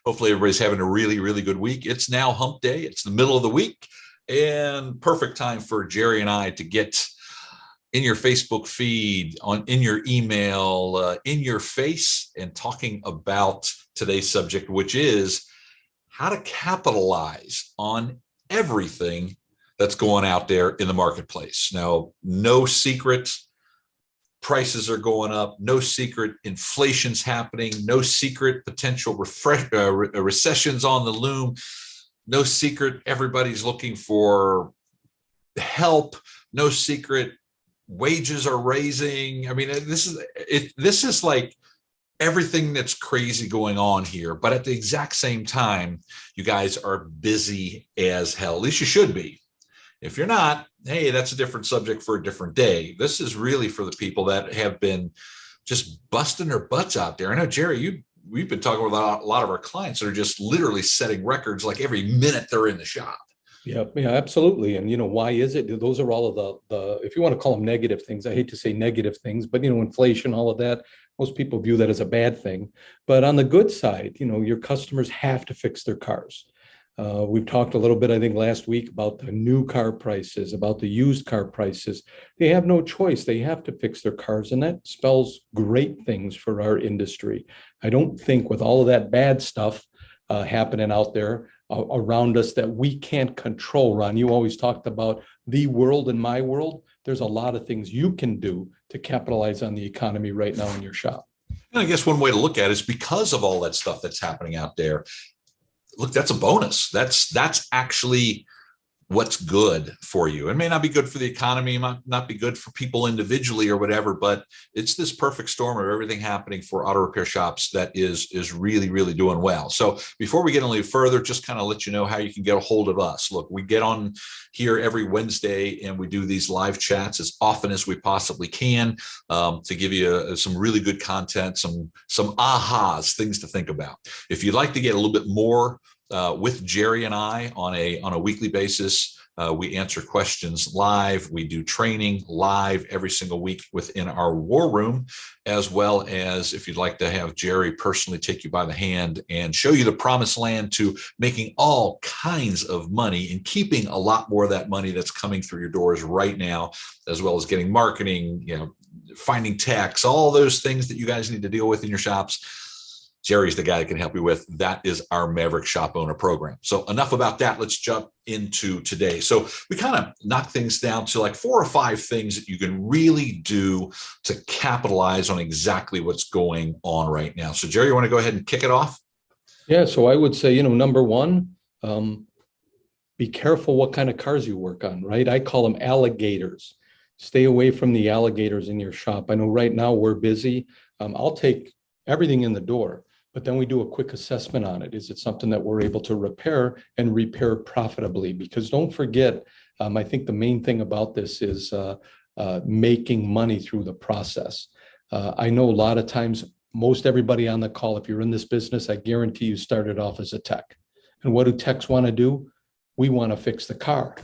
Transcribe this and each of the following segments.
Hopefully everybody's having a really, really good week. It's now hump day. It's the middle of the week and perfect time for Gerry and I to get in your Facebook feed, in your email, in your face, and talking about today's subject, which is how to capitalize on everything that's going out there in the marketplace. Now, no secret, prices are going up. No secret, inflation's happening. No secret, potential recessions on the loom. No secret, everybody's looking for help. No secret, wages are raising. I mean, this is like everything that's crazy going on here. But at the exact same time, you guys are busy as hell. At least you should be. If you're not, hey, that's a different subject for a different day. This is really for the people that have been just busting their butts out there. I know, Gerry, we've been talking with a lot of our clients that are just literally setting records like every minute they're in the shop. Yeah, absolutely. And, why is it? Those are all of the, if you want to call them negative things, I hate to say negative things, but, inflation, all of that, most people view that as a bad thing. But on the good side, your customers have to fix their cars. We've talked a little bit, I think, last week about the new car prices, about the used car prices. They have no choice. They have to fix their cars, and that spells great things for our industry. I don't think with all of that bad stuff happening out there around us that we can't control, Ron. You always talked about the world and my world. There's a lot of things you can do to capitalize on the economy right now in your shop. And I guess one way to look at it is because of all that stuff that's happening out there. Look, that's a bonus. That's actually what's good for you. It may not be good for the economy, it might not be good for people individually or whatever, but it's this perfect storm of everything happening for auto repair shops that is really, really doing well. So before we get any further, just kind of let you know how you can get a hold of us. Look, we get on here every Wednesday and we do these live chats as often as we possibly can to give you some really good content, some ahas, things to think about. If you'd like to get a little bit more with Gerry and I on a weekly basis. We answer questions live. We do training live every single week within our war room, as well as if you'd like to have Gerry personally take you by the hand and show you the promised land to making all kinds of money and keeping a lot more of that money that's coming through your doors right now, as well as getting marketing, finding techs, all those things that you guys need to deal with in your shops. Gerry's the guy that can help you with. That is our Maverick Shop Owner Program. So enough about that. Let's jump into today. So we kind of knock things down to like 4 or 5 things that you can really do to capitalize on exactly what's going on right now. So Gerry, you want to go ahead and kick it off? Yeah. So I would say, number one, be careful what kind of cars you work on, right? I call them alligators. Stay away from the alligators in your shop. I know right now we're busy. I'll take everything in the door, but then we do a quick assessment on it. Is it something that we're able to repair and repair profitably? Because don't forget, I think the main thing about this is making money through the process. I know a lot of times, most everybody on the call, if you're in this business, I guarantee you started off as a tech. And what do techs want to do? We want to fix the car.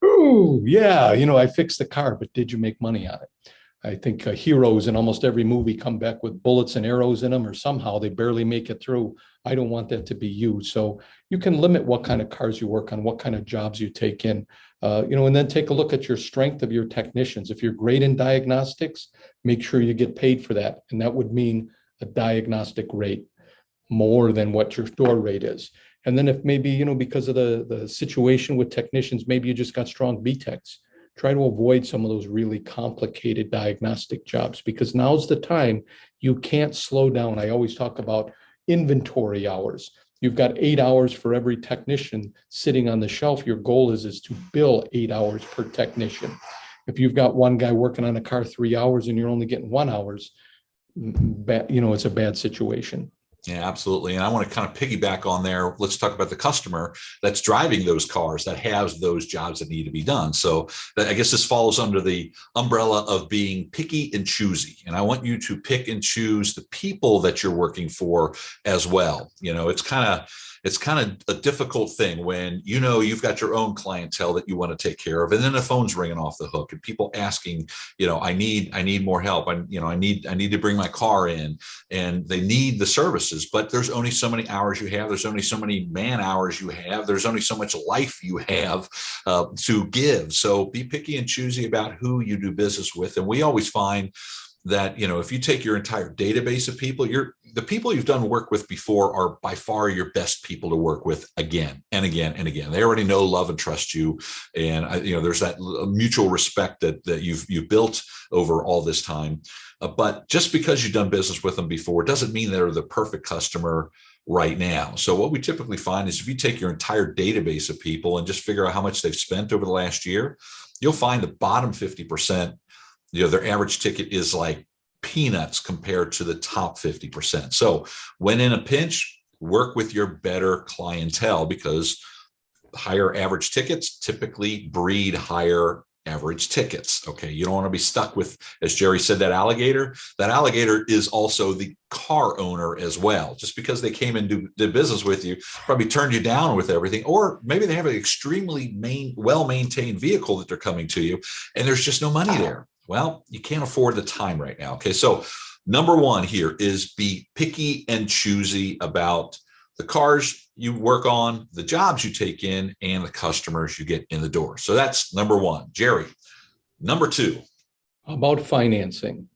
Ooh, yeah, I fixed the car, but did you make money on it? I think heroes in almost every movie come back with bullets and arrows in them, or somehow they barely make it through. I don't want that to be you. So you can limit what kind of cars you work on, what kind of jobs you take in, and then take a look at your strength of your technicians. If you're great in diagnostics, make sure you get paid for that. And that would mean a diagnostic rate more than what your store rate is. And then if maybe, because of the situation with technicians, maybe you just got strong B-techs. Try to avoid some of those really complicated diagnostic jobs, because now's the time. You can't slow down. I always talk about inventory hours. You've got 8 hours for every technician sitting on the shelf. Your goal is to bill 8 hours per technician. If you've got one guy working on a car 3 hours and you're only getting 1 hour, it's a bad situation. Yeah, absolutely. And I want to kind of piggyback on there. Let's talk about the customer that's driving those cars, that has those jobs that need to be done. So I guess this falls under the umbrella of being picky and choosy. And I want you to pick and choose the people that you're working for as well. It's kind of a difficult thing when you've got your own clientele that you want to take care of, and then the phone's ringing off the hook and people asking, I need more help. I need to bring my car in, and they need the service. services, but there's only so many hours you have. There's only so many man hours you have. There's only so much life you have to give. So be picky and choosy about who you do business with. And we always find that, if you take your entire database of people, the people you've done work with before are by far your best people to work with again and again and again. They already know, love, and trust you. And, there's that mutual respect that you've built over all this time. But just because you've done business with them before doesn't mean they're the perfect customer right now. So what we typically find is if you take your entire database of people and just figure out how much they've spent over the last year, you'll find the bottom 50%, their average ticket is like peanuts compared to the top 50%. So when in a pinch, work with your better clientele, because higher average tickets typically breed higher average tickets. Okay. You don't want to be stuck with, as Gerry said, that alligator. That alligator is also the car owner as well. Just because they came and did business with you, probably turned you down with everything, or maybe they have an extremely well-maintained vehicle that they're coming to you and there's just no money there. Well, you can't afford the time right now. Okay. So number one here is be picky and choosy about the cars you work on, the jobs you take in, and the customers you get in the door. So that's number one. Gerry, number two. About financing.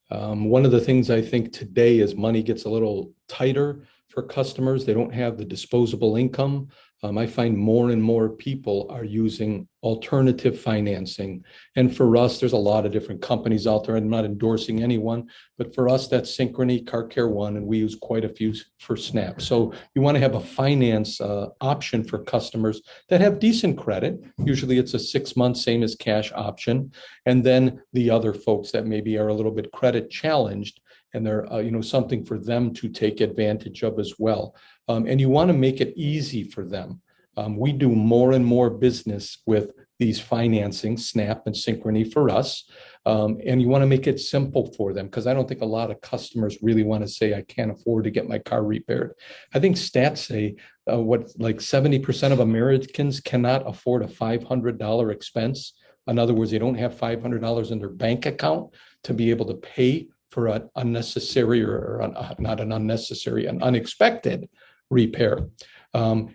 One of the things I think today is money gets a little tighter for customers. They don't have the disposable income. I find more and more people are using alternative financing. And for us, there's a lot of different companies out there. I'm not endorsing anyone, but for us, that's Synchrony, Car Care One, and we use quite a few for Snap. So you want to have a finance option for customers that have decent credit. Usually it's a 6 month, same as cash option. And then the other folks that maybe are a little bit credit challenged, and they're something for them to take advantage of as well. And you want to make it easy for them. We do more and more business with these financing, Snap and Synchrony for us. And you want to make it simple for them, because I don't think a lot of customers really want to say, I can't afford to get my car repaired. I think stats say like 70% of Americans cannot afford a $500 expense. In other words, they don't have $500 in their bank account to be able to pay for an unnecessary an unexpected repair.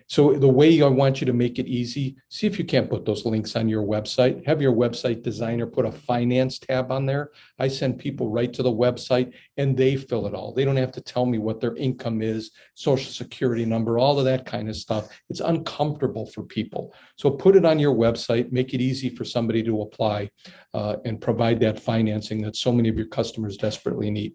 So the way I want you to make it easy, see if you can't put those links on your website. Have your website designer put a finance tab on there. I send people right to the website and they fill it all. They don't have to tell me what their income is, social security number, all of that kind of stuff. It's uncomfortable for people. So put it on your website, make it easy for somebody to apply and provide that financing that so many of your customers desperately need.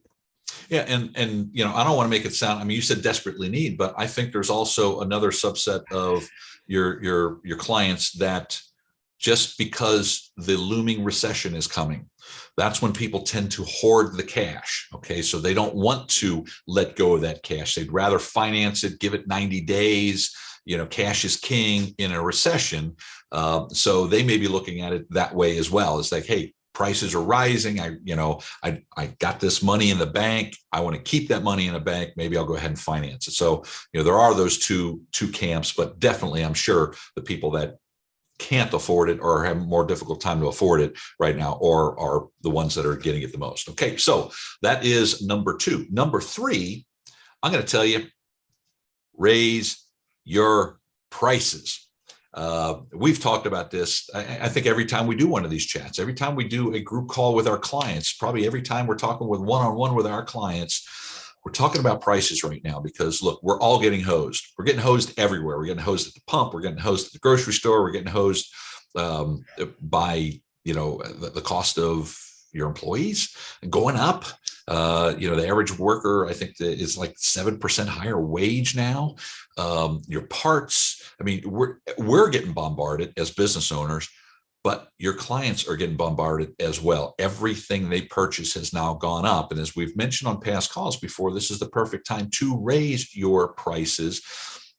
Yeah. And I don't want to make it sound, you said desperately need, but I think there's also another subset of your clients that just because the looming recession is coming, that's when people tend to hoard the cash. Okay. So they don't want to let go of that cash. They'd rather finance it, give it 90 days. Cash is king in a recession. So they may be looking at it that way as well. It's like, hey, prices are rising. I got this money in the bank. I want to keep that money in the bank. Maybe I'll go ahead and finance it. So, there are those two camps, but definitely I'm sure the people that can't afford it or have a more difficult time to afford it right now are the ones that are getting it the most. Okay. So that is number two. Number three, I'm going to tell you, raise your prices. We've talked about this. I think every time we do one of these chats, every time we do a group call with our clients, probably every time we're talking with one-on-one with our clients, we're talking about prices right now, because look, we're all getting hosed. We're getting hosed everywhere. We're getting hosed at the pump. We're getting hosed at the grocery store. We're getting hosed by, the cost of your employees going up. The average worker, I think, is like 7% higher wage now. Your parts, we're getting bombarded as business owners, but your clients are getting bombarded as well. Everything they purchase has now gone up. And as we've mentioned on past calls before, this is the perfect time to raise your prices.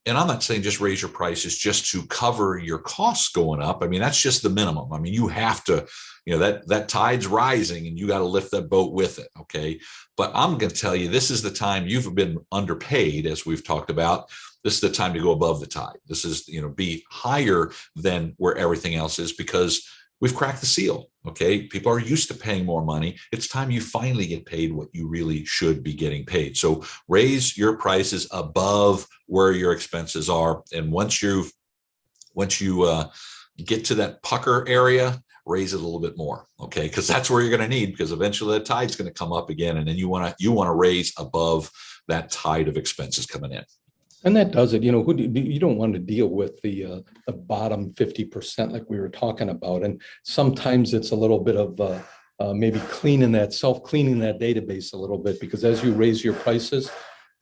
And I'm not saying just raise your prices just to cover your costs going up. That's just the minimum. You have to, that tide's rising and you got to lift that boat with it. Okay. But I'm going to tell you, this is the time you've been underpaid, as we've talked about. This is the time to go above the tide. This is, be higher than where everything else is, because we've cracked the seal. Okay. People are used to paying more money. It's time you finally get paid what you really should be getting paid. So raise your prices above where your expenses are. And once you get to that pucker area, raise it a little bit more. Okay. Because that's where you're going to need, because eventually the tide's going to come up again. And then you want to raise above that tide of expenses coming in. And that does it. You don't want to deal with the bottom 50% like we were talking about. And sometimes it's a little bit of maybe self-cleaning that database a little bit, because as you raise your prices,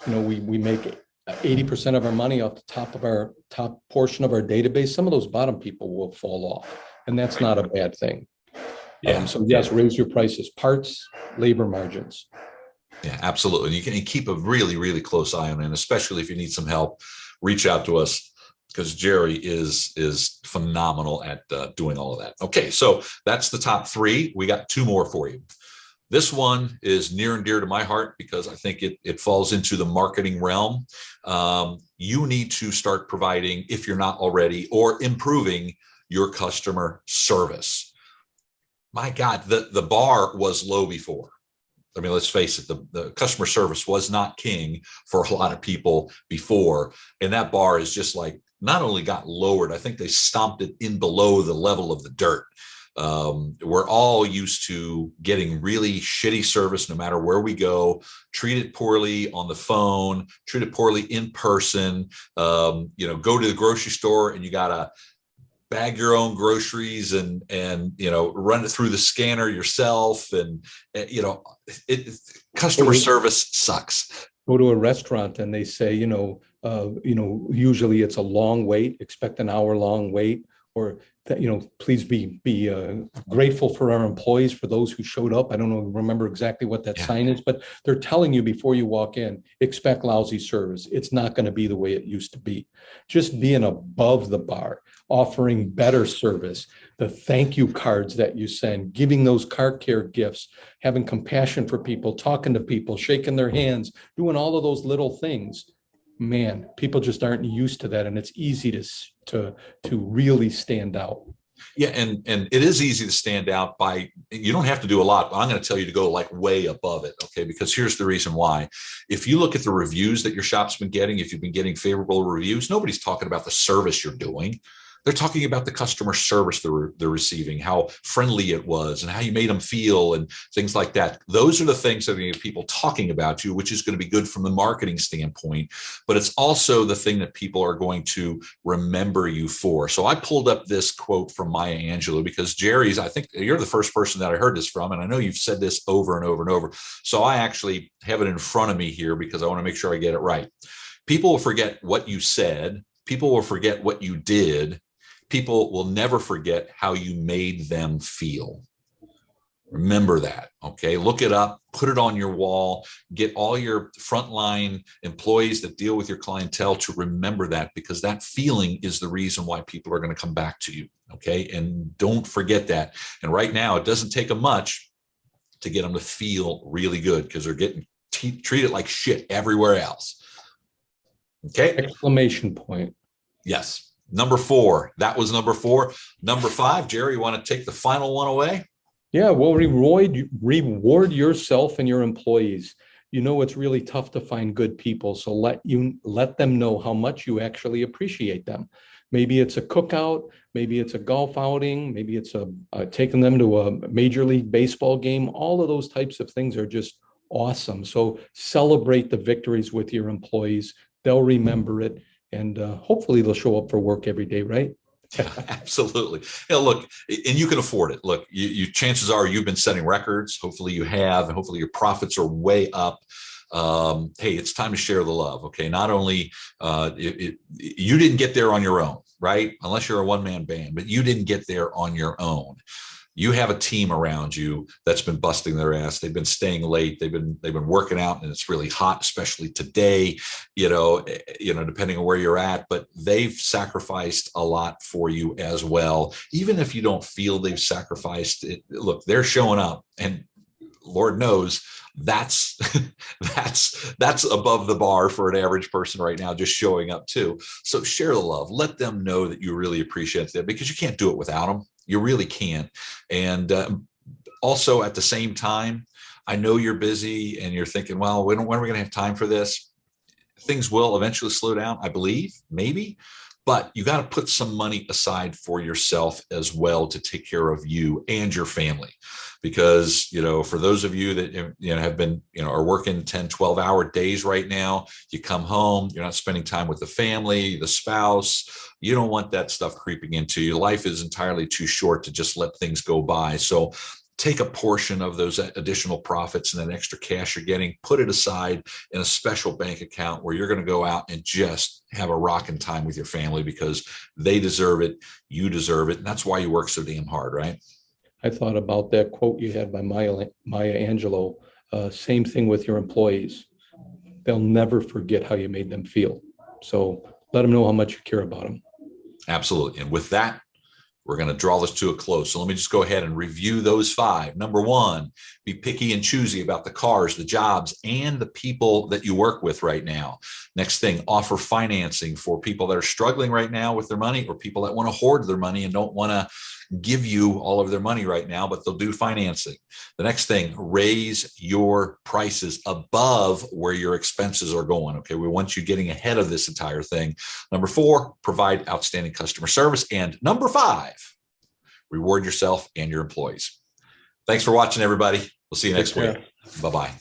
we make 80% of our money off the top portion of our database. Some of those bottom people will fall off, and that's not a bad thing. Yeah. So yes, raise your prices, parts, labor margins. Yeah, absolutely. And you can keep a really, really close eye on it. And especially if you need some help, reach out to us, because Gerry is phenomenal at doing all of that. Okay, so that's the top three. We got two more for you. This one is near and dear to my heart because I think it falls into the marketing realm. You need to start providing, if you're not already, or improving your customer service. My God, the bar was low before. I mean, let's face it, the customer service was not king for a lot of people before. And that bar is just like, not only got lowered, I think they stomped it in below the level of the dirt. We're all used to getting really shitty service no matter where we go, treated poorly on the phone, treated poorly in person. Go to the grocery store and you got to bag your own groceries and run it through the scanner yourself. And, customer service sucks. Go to a restaurant and they say, usually it's a long wait, expect an hour long wait, or please be grateful for our employees, for those who showed up. I don't remember exactly what that sign is, but they're telling you before you walk in, expect lousy service. It's not going to be the way it used to be. Just being above the bar, offering better service, the thank you cards that you send, giving those car care gifts, having compassion for people, talking to people, shaking their hands, doing all of those little things. Man, people just aren't used to that, and it's easy to really stand out. Yeah, and it is easy to stand out by, you don't have to do a lot, but I'm going to tell you to go like way above it, okay? Because here's the reason why. If you look at the reviews that your shop's been getting, if you've been getting favorable reviews, nobody's talking about the service you're doing. They're talking about the customer service they're receiving, how friendly it was and how you made them feel and things like that. Those are the things that are going to get people talking about you, which is going to be good from the marketing standpoint. But it's also the thing that people are going to remember you for. So I pulled up this quote from Maya Angelou because Gerry's, I think you're the first person that I heard this from. And I know you've said this over and over and over. So I actually have it in front of me here because I want to make sure I get it right. People will forget what you said. People will forget what you did. People will never forget how you made them feel. Remember that, okay? Look it up, put it on your wall, get all your frontline employees that deal with your clientele to remember that, because that feeling is the reason why people are going to come back to you, okay? And don't forget that. And right now, it doesn't take them much to get them to feel really good because they're getting treated like shit everywhere else. Okay? Exclamation point. Yes. Number 4. That was number 4. Number 5, Gerry, you want to take the final one away? Yeah, well, reward yourself and your employees. It's really tough to find good people. So let them know how much you actually appreciate them. Maybe it's a cookout, maybe it's a golf outing, maybe it's taking them to a Major League Baseball game. All of those types of things are just awesome. So celebrate the victories with your employees. They'll remember it. And hopefully they'll show up for work every day, right? Absolutely. Yeah, look, and you can afford it. Look, you chances are you've been setting records. Hopefully you have, and hopefully your profits are way up. Hey, it's time to share the love. Okay. Not only you didn't get there on your own, right? Unless you're a one-man band, but you didn't get there on your own. You have a team around you that's been busting their ass. They've been staying late. They've been working out, and it's really hot, especially today, depending on where you're at, but they've sacrificed a lot for you as well. Even if you don't feel they've sacrificed it, look, they're showing up, and Lord knows that's above the bar for an average person right now, just showing up too. So share the love, let them know that you really appreciate them, because you can't do it without them. You really can't. And also at the same time, I know you're busy and you're thinking, well, when are we going to have time for this? Things will eventually slow down, I believe, maybe, but you got to put some money aside for yourself as well to take care of you and your family. Because, for those of you that, have been, are working 10, 12-hour days right now, you come home, you're not spending time with the family, the spouse. You don't want that stuff creeping into you. Life is entirely too short to just let things go by. So take a portion of those additional profits and that extra cash you're getting, put it aside in a special bank account where you're going to go out and just have a rocking time with your family, because they deserve it. You deserve it. And that's why you work so damn hard, right? I thought about that quote you had by Maya Angelou. Same thing with your employees. They'll never forget how you made them feel. So let them know how much you care about them. Absolutely. And with that, we're going to draw this to a close. So let me just go ahead and review those 5. Number 1, be picky and choosy about the cars, the jobs, and the people that you work with right now. Next thing, offer financing for people that are struggling right now with their money, or people that want to hoard their money and don't want to give you all of their money right now, but they'll do financing. The next thing, raise your prices above where your expenses are going. Okay, we want you getting ahead of this entire thing. Number 4, provide outstanding customer service. And number 5, reward yourself and your employees. Thanks for watching, everybody. We'll see you next week. Bye-bye.